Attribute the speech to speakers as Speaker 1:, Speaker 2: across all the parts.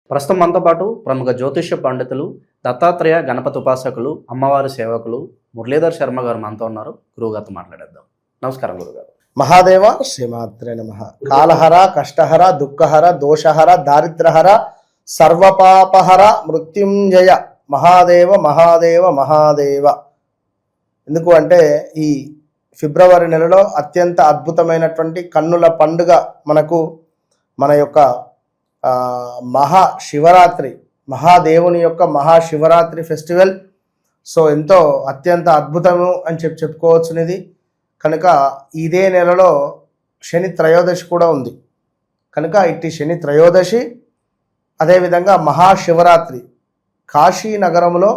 Speaker 1: ప్రస్తుతం మనతో పాటు ప్రముఖ జ్యోతిష్య పండితులు, దత్తాత్రేయ గణపతి ఉపాసకులు, అమ్మవారి సేవకులు మురళీధర్ శర్మ గారు మనతో ఉన్నారు. గురువుగారితో మాట్లాడేద్దాం. నమస్కారం గురుగారు.
Speaker 2: మహాదేవ శ్రీమాత్రే నమః. కాలహర, కష్టహర, దుఃఖహర, దోషహర, దారిద్రహర, సర్వపాపహర, మృత్యుంజయ మహాదేవ మహాదేవ మహాదేవ. ఎందుకు అంటే ఈ ఫిబ్రవరి నెలలో అత్యంత అద్భుతమైనటువంటి కన్నుల పండుగ మనకు మన యొక్క మహాశివరాత్రి, మహాదేవుని యొక్క మహాశివరాత్రి ఫెస్టివల్. సో ఎంతో అత్యంత అద్భుతము అని చెప్పుకోవచ్చునిది. కనుక ఇదే నెలలో శని త్రయోదశి కూడా ఉంది. కనుక ఇట్టి శని త్రయోదశి, అదేవిధంగా మహాశివరాత్రి కాశీ నగరంలో,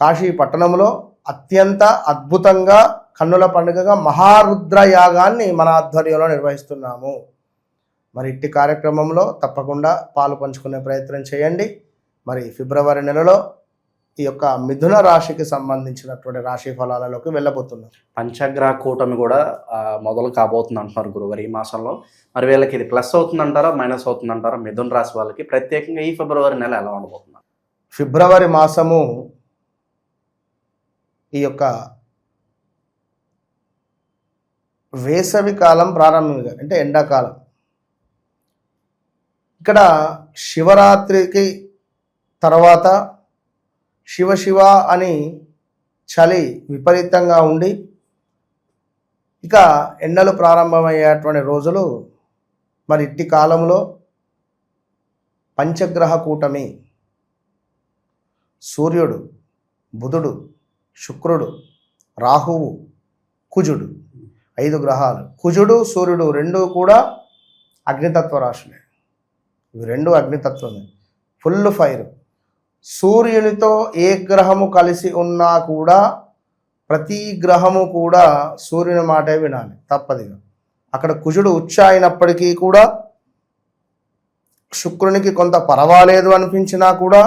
Speaker 2: కాశీ పట్టణంలో అత్యంత అద్భుతంగా కన్నుల పండుగగా మహారుద్ర యాగాన్ని మన ఆధ్వర్యంలో నిర్వహిస్తున్నాము. మరి ఇట్టి కార్యక్రమంలో తప్పకుండా పాలు పంచుకునే ప్రయత్నం చేయండి. మరి ఫిబ్రవరి నెలలో ఈ యొక్క మిథున రాశికి సంబంధించినటువంటి రాశి ఫలాలలోకి వెళ్ళబోతున్నాం.
Speaker 1: పంచగ్రహ కూటమి కూడా మొదలు కాబోతుంది అంటున్నారు గురుగారు ఈ మాసంలో. మరి వీళ్ళకి ఇది ప్లస్ అవుతుందంటారా, మైనస్ అవుతుందంటారా? మిథున రాశి వాళ్ళకి ప్రత్యేకంగా ఈ ఫిబ్రవరి నెల ఎలా ఉండబోతున్నారు?
Speaker 2: ఫిబ్రవరి మాసము ఈ యొక్క వేసవి కాలం ప్రారంభంగా, అంటే ఎండాకాలం. ఇక్కడ శివరాత్రికి తర్వాత శివ శివ అని చలి విపరీతంగా ఉండి ఇక ఎండలు ప్రారంభమయ్యేటువంటి రోజులు. మరి ఇట్టి కాలంలో పంచగ్రహ కూటమి, సూర్యుడు, బుధుడు, శుక్రుడు, రాహువు, కుజుడు, 5 గ్రహాలు. కుజుడు సూర్యుడు రెండూ కూడా అగ్నితత్వ రాశులే. ఇవి రెండు అగ్నితత్వమే, ఫుల్ ఫైర్. సూర్యునితో ఏ గ్రహము కలిసి ఉన్నా కూడా ప్రతి గ్రహము కూడా సూర్యుని మాటే వినాలి తప్పదిగా. అక్కడ కుజుడు ఉచ్చ అయినప్పటికీ కూడా, శుక్రునికి కొంత పర్వాలేదు అనిపించినా కూడా,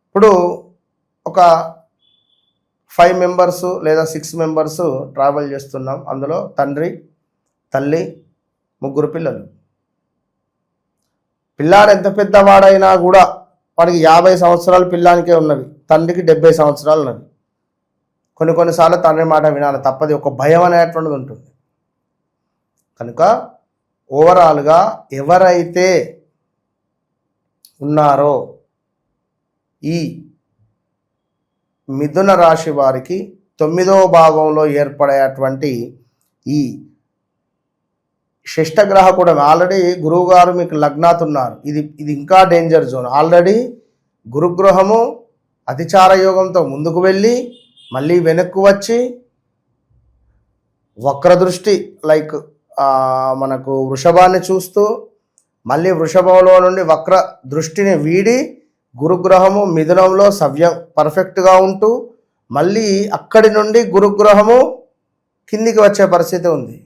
Speaker 2: ఇప్పుడు ఒక 5 మెంబర్స్ లేదా 6 మెంబర్స్ ట్రావెల్ చేస్తున్నాం. అందులో తండ్రి, తల్లి, 3 పిల్లలు. పిల్లాడు ఎంత పెద్దవాడైనా కూడా వాడికి 50 సంవత్సరాలు పిల్లానికే ఉన్నవి, తండ్రికి 70 సంవత్సరాలు ఉన్నవి. కొన్నిసార్లు తండ్రి మాట వినాలి తప్పది, ఒక భయం అనేటువంటిది ఉంటుంది. కనుక ఓవరాల్గా ఎవరైతే ఉన్నారో ఈ మిథున రాశి వారికి 9వ భావంలో ఏర్పడేటువంటి ఈ షష్టగ్రహ కూడా ఆల్రెడీ గురువుగారు మీకు లగ్నాత్ ఉన్నారు. ఇది ఇంకా డేంజర్ జోన్. ఆల్రెడీ గురుగ్రహము అతిచార యోగంతో ముందుకు వెళ్ళి మళ్ళీ వెనక్కు వచ్చి వక్రదృష్టి, లైక్ మనకు వృషభాన్ని చూస్తూ మళ్ళీ వృషభంలో నుండి వక్ర దృష్టిని వీడి గురుగ్రహము మిథునంలో పర్ఫెక్ట్గా ఉంటూ మళ్ళీ అక్కడి నుండి గురుగ్రహము కిందికి వచ్చే పరిస్థితి ఉంది.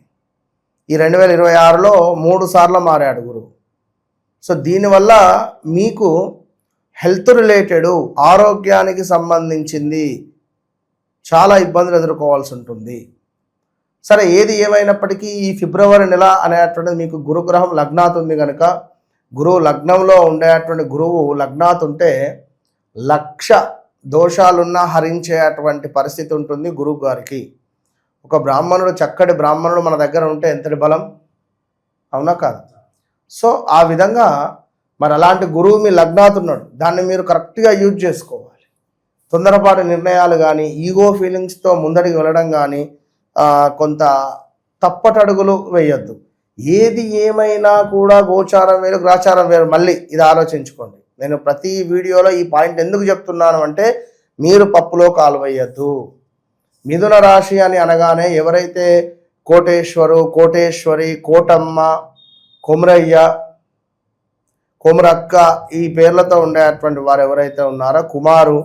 Speaker 2: ఈ 2026లో 3 సార్లు మారాడు గురువు. సో దీనివల్ల మీకు హెల్త్ రిలేటెడ్, ఆరోగ్యానికి సంబంధించింది చాలా ఇబ్బందులు ఎదుర్కోవాల్సి ఉంటుంది. సరే, ఏది ఏమైనప్పటికీ ఈ ఫిబ్రవరి నెల అనేటువంటిది మీకు గురుగ్రహం లగ్నాత్ ఉంది కనుక, గురువు లగ్నంలో ఉండేటువంటి గురువు లగ్నాత్ ఉంటే 1,00,000 దోషాలున్నా హరించేటువంటి పరిస్థితి ఉంటుంది గురువు గారికి. ఒక బ్రాహ్మణుడు, చక్కటి బ్రాహ్మణుడు మన దగ్గర ఉంటే ఎంతటి బలం, అవునా కాదు? సో ఆ విధంగా మరి అలాంటి గురువు మీ లగ్నాత్ ఉన్నాడు, దాన్ని మీరు కరెక్ట్గా యూజ్ చేసుకోవాలి. తొందరపాటు నిర్ణయాలు కానీ, ఈగో ఫీలింగ్స్తో ముందడికి వెళ్ళడం కానీ, కొంత తప్పటడుగులు వేయొద్దు. ఏది ఏమైనా కూడా గోచారం వేరు, గ్రాచారం వేరు. మళ్ళీ ఇది ఆలోచించుకోండి. నేను ప్రతి వీడియోలో ఈ పాయింట్ ఎందుకు చెప్తున్నాను అంటే, మీరు పప్పులో కాలు వేయద్దు. మిథున రాశి అని అనగానే ఎవరైతే కోటేశ్వరు, కోటేశ్వరి, కోటమ్మ, కొమరయ్య, కొమరక్క ఈ పేర్లతో ఉండేటువంటి వారు ఎవరైతే ఉన్నారో, కుమారు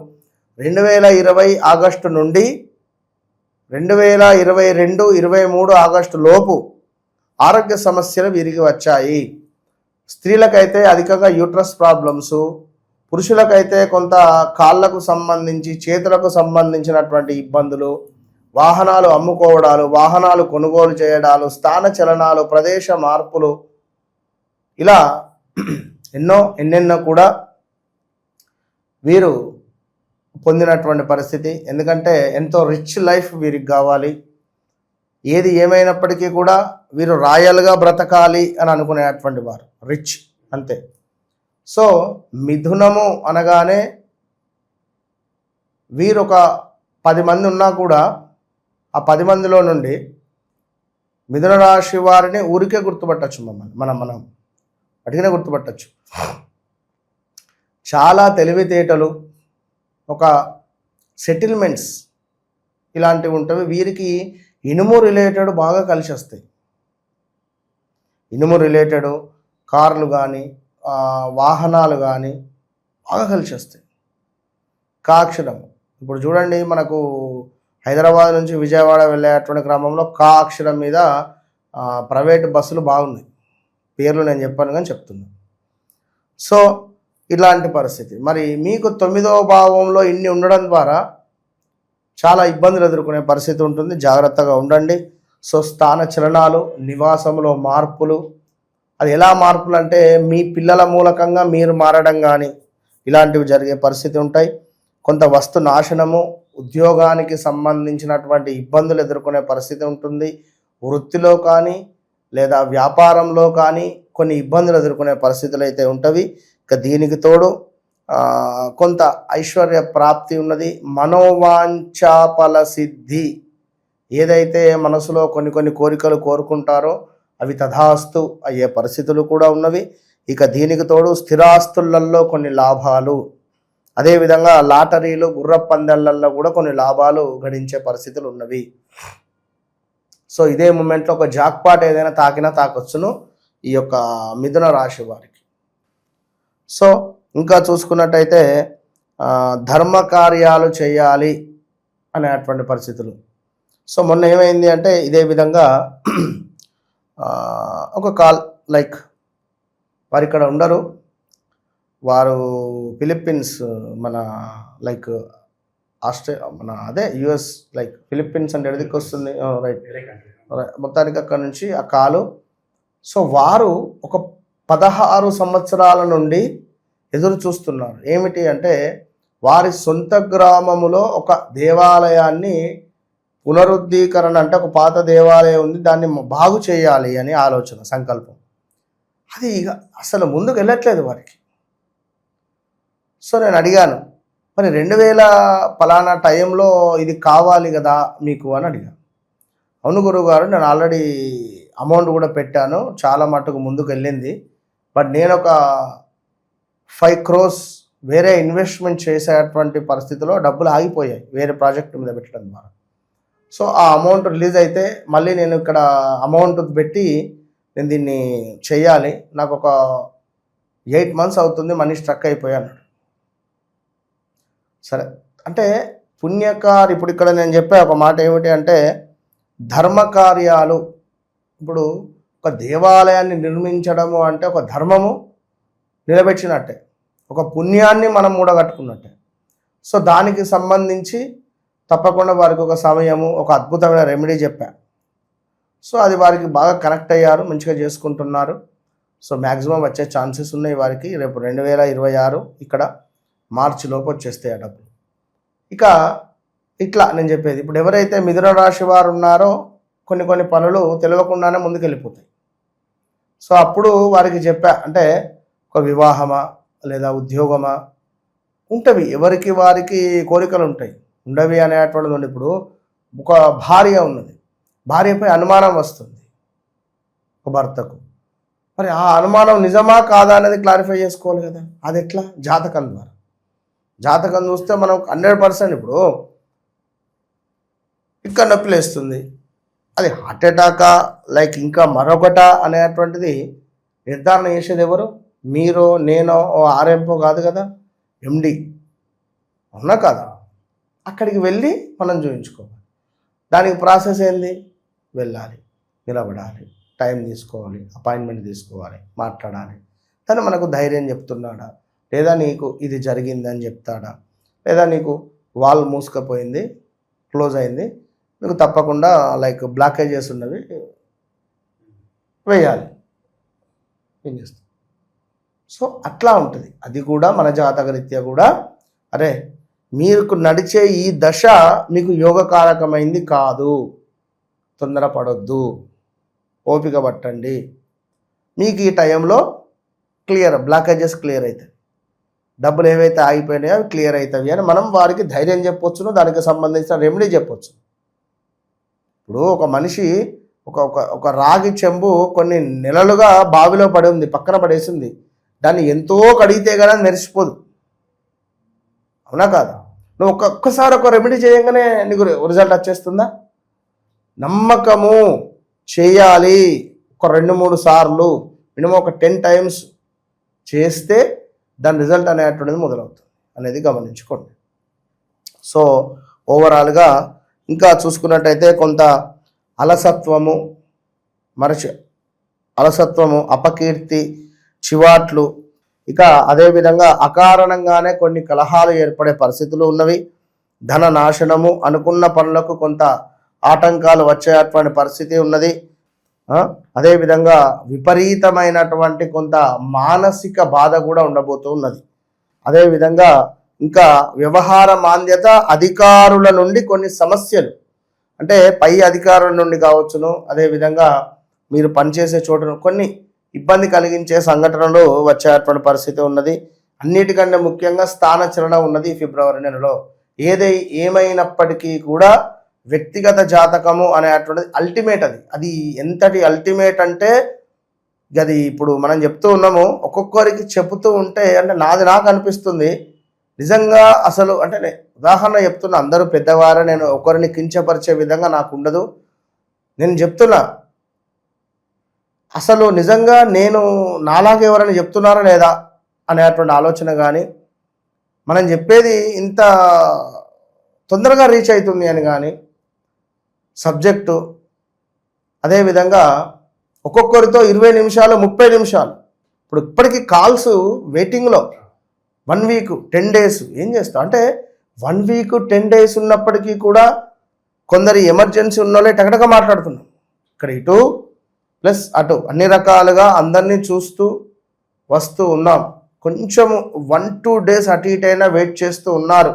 Speaker 2: 2020 ఆగస్టు నుండి 2022, 23 ఆగస్టు లోపు ఆరోగ్య సమస్యలు వీరికి వచ్చాయి. స్త్రీలకైతే అధికంగా యూట్రస్ ప్రాబ్లమ్స్, పురుషులకైతే కొంత కాళ్ళకు సంబంధించి, చేతులకు సంబంధించినటువంటి ఇబ్బందులు, వాహనాలు అమ్ముకోవడాలు, వాహనాలు కొనుగోలు చేయడాలు, స్థాన చలనాలు, ప్రదేశ మార్పులు, ఇలా ఎన్నెన్నో కూడా వీరు పొందినటువంటి పరిస్థితి. ఎందుకంటే ఎంతో రిచ్ లైఫ్ వీరికి కావాలి. ఏది ఏమైనప్పటికీ కూడా వీరు రాయల్గా బ్రతకాలి అని అనుకునేటువంటి వారు, రిచ్ అంతే. సో మిథునము అనగానే వీరు ఒక 10 మంది ఉన్నా కూడా ఆ 10 మందిలో నుండి మిథున రాశి వారిని ఊరికే గుర్తుపట్టచ్చు. మనం అడిగినా గుర్తుపట్టచ్చు. చాలా తెలివితేటలు, ఒక సెటిల్మెంట్స్ ఇలాంటివి ఉంటవి. వీరికి ఇనుము రిలేటెడ్ బాగా కలిసి వస్తాయి. ఇనుము రిలేటెడ్ కార్లు కానీ వాహనాలు కానీ బాగా కలిసి వస్తాయి. కాక్షరం, ఇప్పుడు చూడండి, మనకు హైదరాబాద్ నుంచి విజయవాడ వెళ్ళేటువంటి క్రమంలో కా అక్షరం మీద ప్రైవేట్ బస్సులు బాగున్నాయి. పేర్లు నేను చెప్పాను కానీ చెప్తున్నాను. సో ఇలాంటి పరిస్థితి. మరి మీకు 9వ భావంలో ఇన్ని ఉండడం ద్వారా చాలా ఇబ్బందులు ఎదుర్కొనే పరిస్థితి ఉంటుంది. జాగ్రత్తగా ఉండండి. సో స్థాన చలనాలు, నివాసంలో మార్పులు, అది ఎలా మార్పులు అంటే మీ పిల్లల మూలకంగా మీరు మారడం కానీ ఇలాంటివి జరిగే పరిస్థితి ఉంటాయి. కొంత వస్తు నాశనము, ఉద్యోగానికి సంబంధించినటువంటి ఇబ్బందులు ఎదుర్కొనే పరిస్థితి ఉంటుంది. వృత్తిలో కానీ లేదా వ్యాపారంలో కానీ కొన్ని ఇబ్బందులు ఎదుర్కొనే పరిస్థితులు అయితే ఉంటవి. ఇక దీనికి తోడు కొంత ఐశ్వర్య ప్రాప్తి ఉన్నది. మనోవాంఛాఫల సిద్ధి, ఏదైతే మనసులో కొన్ని కోరికలు కోరుకుంటారో అవి తథాస్తు అయ్యే పరిస్థితులు కూడా ఉన్నవి. ఇక దీనికి తోడు స్థిరాస్తులలో కొన్ని లాభాలు, అదేవిధంగా లాటరీలు, గుర్ర పందాలలో కూడా కొన్ని లాభాలు గడించే పరిస్థితులు ఉన్నవి. సో ఇదే మూమెంట్లో ఒక జాక్పాట్ ఏదైనా తాకొచ్చును ఈ యొక్క మిథున రాశి వారికి. సో ఇంకా చూసుకున్నట్టయితే ధర్మ కార్యాలు చేయాలి అనేటువంటి పరిస్థితులు. సో మొన్న ఏమైంది అంటే ఇదే విధంగా ఒక కాల్, లైక్ వారు ఇక్కడ ఉండరు, వారు ఫిలిప్పీన్స్, మన లైక్ మన అదే యుఎస్, లైక్ ఫిలిప్పీన్స్ అంటే ఎడికి వస్తుంది, రైట్, మొత్తానికి అక్కడ నుంచి ఆ కాలు. సో వారు ఒక 16 సంవత్సరాల నుండి ఎదురు చూస్తున్నారు. ఏమిటి అంటే వారి సొంత గ్రామములో ఒక దేవాలయాన్ని పునరుద్ధీకరణ, అంటే ఒక పాత దేవాలయం ఉంది, దాన్ని బాగు చేయాలి అని ఆలోచన, సంకల్పం. అది ఇక అసలు ముందుకు వెళ్ళట్లేదు వారికి. సో నేను అడిగాను, మరి 2000 పలానా టైంలో ఇది కావాలి కదా మీకు అని అడిగాను. అవును గురువుగారు, నేను ఆల్రెడీ అమౌంట్ కూడా పెట్టాను, చాలా మట్టుకు ముందుకు వెళ్ళింది, బట్ నేను ఒక 5 crores వేరే ఇన్వెస్ట్మెంట్ చేసేటువంటి పరిస్థితిలో డబ్బులు ఆగిపోయాయి వేరే ప్రాజెక్ట్ మీద పెట్టడం ద్వారా. సో ఆ అమౌంట్ రిలీజ్ అయితే మళ్ళీ నేను ఇక్కడ అమౌంట్ పెట్టి నేను దీన్ని చెయ్యాలి, నాకు ఒక 8 months అవుతుంది, మనీ స్ట్రక్ అయిపోయాను. సరే అంటే పుణ్యకార్య, ఇప్పుడు ఇక్కడ నేను చెప్పే ఒక మాట ఏమిటి అంటే ధర్మ కార్యాలు. ఇప్పుడు ఒక దేవాలయాన్ని నిర్మించడము అంటే ఒక ధర్మము నిలబెట్టినట్టే, ఒక పుణ్యాన్ని మనం మూడగట్టుకున్నట్టే. సో దానికి సంబంధించి తప్పకుండా వారికి ఒక సమయము, ఒక అద్భుతమైన రెమెడీ చెప్పా. సో అది వారికి బాగా కనెక్ట్ అయ్యారు, మంచిగా చేసుకుంటున్నారు. సో మ్యాక్సిమం వచ్చే ఛాన్సెస్ ఉన్నాయి వారికి. రేపు 2026 ఇక్కడ మార్చి లోపు వచ్చేస్తాయి ఆ డబ్బులు. ఇక ఇట్లా నేను చెప్పేది, ఇప్పుడు ఎవరైతే మిథున రాశి వారు ఉన్నారో కొన్ని పనులు తెలియకుండానే ముందుకు వెళ్ళిపోతాయి. సో అప్పుడు వారికి చెప్పా, అంటే ఒక వివాహమా లేదా ఉద్యోగమా ఉంటవి, ఎవరికి వారికి కోరికలు ఉంటాయి, ఉండవి అనేటువంటిది ఉంది. ఇప్పుడు ఒక భార్య ఉన్నది, భార్యపై అనుమానం వస్తుంది ఒక భర్తకు, మరి ఆ అనుమానం నిజమా కాదా అనేది క్లారిఫై చేసుకోవాలి కదా. అది ఎట్లా? జాతకం ద్వారా. జాతకం చూస్తే మనం 100%, ఇప్పుడు ఇక్కడ నొప్పి లేస్తుంది, అది హార్ట్ అటాకా లైక్ ఇంకా మరొకట అనేటువంటిది నిర్ధారణ చేసేది ఎవరు? మీరో నేనో ఆర్ఎంపో కాదు కదా, ఎండి, అవునా కాదా? అక్కడికి వెళ్ళి మనం చూపించుకోవాలి. దానికి ప్రాసెస్ ఏంది? వెళ్ళాలి, నిలబడాలి, టైం తీసుకోవాలి, అపాయింట్మెంట్ తీసుకోవాలి, మాట్లాడాలి. తను మనకు ధైర్యం చెప్తున్నాడా, లేదా నీకు ఇది జరిగిందని చెప్తాడా, లేదా నీకు వాల్ మూసుకపోయింది, క్లోజ్ అయింది, మీకు తప్పకుండా లైక్ బ్లాకేజెస్ ఉన్నవి వేయాలి, ఏం చేస్తాం? సో అట్లా ఉంటుంది. అది కూడా మన జాతకరీత్యా కూడా అరే మీకు నడిచే ఈ దశ మీకు యోగకారకమైంది కాదు, తొందరపడొద్దు, ఓపిక పట్టండి, మీకు ఈ టైంలో బ్లాకేజెస్ క్లియర్ అవుతాయి, డబ్బులు ఏవైతే ఆగిపోయినాయో అవి క్లియర్ అవుతాయి అని మనం వారికి ధైర్యం చెప్పొచ్చును, దానికి సంబంధించిన రెమెడీ చెప్పొచ్చు. ఇప్పుడు ఒక మనిషి ఒక రాగి చెంబు కొన్ని నెలలుగా బావిలో పడి ఉంది, పక్కన పడేసింది, దాన్ని ఎంతో కడిగితే కానీ మెరిసిపోదు, అవునా కాదా? నువ్వు ఒక్కసారి ఒక రెమెడీ చేయగానే నీకు రిజల్ట్ వచ్చేస్తుందా? నమ్మకము చేయాలి, ఒక 2-3 సార్లు మినిమం ఒక 10 టైమ్స్ చేస్తే దాని రిజల్ట్ అనేటువంటిది మొదలవుతుంది అనేది గమనించుకోండి. సో ఓవరాల్గా ఇంకా చూసుకున్నట్టయితే కొంత అలసత్వము, అపకీర్తి, చివాట్లు, ఇక అదేవిధంగా అకారణంగానే కొన్ని కలహాలు ఏర్పడే పరిస్థితులు ఉన్నవి, ధన నాశనము, అనుకున్న పనులకు కొంత ఆటంకాలు వచ్చేటువంటి పరిస్థితి ఉన్నది. అదేవిధంగా విపరీతమైనటువంటి కొంత మానసిక బాధ కూడా ఉండబోతూ ఉన్నది. అదేవిధంగా ఇంకా వ్యవహార మాంద్యత, అధికారుల నుండి కొన్ని సమస్యలు, అంటే పై అధికారుల నుండి కావచ్చును, అదేవిధంగా మీరు పనిచేసే చోటును కొన్ని ఇబ్బంది కలిగించే సంఘటనలు వచ్చేటువంటి పరిస్థితి ఉన్నది. అన్నిటికంటే ముఖ్యంగా స్థానచలనం ఉన్నది ఫిబ్రవరి నెలలో. ఏమైనప్పటికీ కూడా వ్యక్తిగత జాతకము అనేటువంటిది అల్టిమేట్. అది ఎంతటి అల్టిమేట్ అంటే అది ఇప్పుడు మనం చెప్తూ ఉన్నాము, ఒక్కొక్కరికి చెబుతూ ఉంటే అంటే నాకు అనిపిస్తుంది నిజంగా అసలు అంటే ఉదాహరణ చెప్తున్నా, అందరూ పెద్దవారే, నేను ఒకరిని కించపరిచే విధంగా నాకు ఉండదు. నేను చెప్తున్నా అసలు నిజంగా నేను నాలాగే ఎవరైనా చెప్తున్నారా లేదా అనేటువంటి ఆలోచన కానీ, మనం చెప్పేది ఇంత తొందరగా రీచ్ అవుతుంది అని కానీ సబ్జెక్టు, అదేవిధంగా ఒక్కొక్కరితో 20 నిమిషాలు 30 నిమిషాలు, ఇప్పుడు ఇప్పటికీ కాల్స్ వెయిటింగ్లో 1 వీక్ 10 డేస్ ఏం చేస్తాం అంటే 1 వీక్ 10 డేస్ ఉన్నప్పటికీ కూడా కొందరు ఎమర్జెన్సీ ఉన్నోళ్ళే టకటక మాట్లాడుతున్నాం, ఇక్కడ ఇటు ప్లస్ అటు అన్ని రకాలుగా అందరినీ చూస్తూ వస్తూ ఉన్నాం. కొంచెం 1-2 డేస్ అటు ఇటు అయినా వెయిట్ చేస్తూ ఉన్నారు,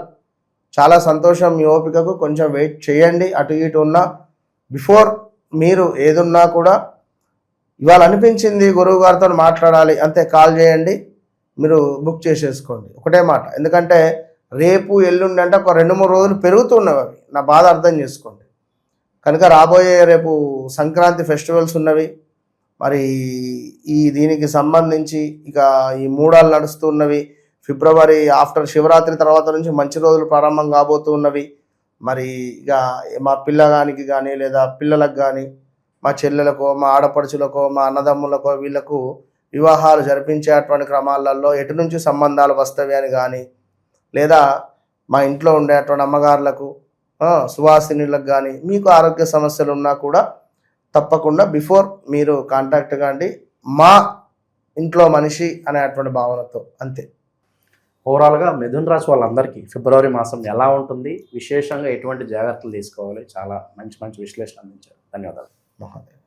Speaker 2: చాలా సంతోషం. మీ ఓపికకు కొంచెం వెయిట్ చేయండి. అటు ఇటు ఉన్నా బిఫోర్ మీరు ఏదున్నా కూడా ఇవాళ అనిపించింది గురువు గారితో మాట్లాడాలి అంతే, కాల్ చేయండి, మీరు బుక్ చేసేసుకోండి. ఒకటే మాట, ఎందుకంటే రేపు ఎల్లుండి అంటే ఒక 2-3 రోజులు పెరుగుతున్నవి, అవి నా బాధ అర్థం చేసుకోండి. కనుక రాబోయే రేపు సంక్రాంతి ఫెస్టివల్స్ ఉన్నవి, మరి దీనికి సంబంధించి ఇక ఈ మూడాలు నడుస్తున్నవి. ఫిబ్రవరి ఆఫ్టర్ శివరాత్రి తర్వాత నుంచి మంచి రోజులు ప్రారంభం కాబోతూ ఉన్నవి. మరి ఇక మా పిల్లగానికి కానీ లేదా పిల్లలకు కానీ, మా చెల్లెలకో, మా ఆడపడుచులకో, మా అన్నదమ్ములకో వీళ్ళకు వివాహాలు జరిపించేటువంటి క్రమాలలో ఎటు నుంచి సంబంధాలు వస్తవి అని కానీ, లేదా మా ఇంట్లో ఉండేటువంటి అమ్మగారులకు, సువాసినులకు కానీ మీకు ఆరోగ్య సమస్యలు ఉన్నా కూడా తప్పకుండా బిఫోర్ మీరు కాంటాక్ట్ కాండి, మా ఇంట్లో మనిషి అనేటువంటి భావనతో, అంతే.
Speaker 1: ఓవరాల్గా మిథున రాశి వాళ్ళందరికీ ఫిబ్రవరి మాసం ఎలా ఉంటుంది, విశేషంగా ఎటువంటి జాగ్రత్తలు తీసుకోవాలి, చాలా మంచి విశ్లేషణ అందించారు. ధన్యవాదాలు.
Speaker 2: మహాదేవ్.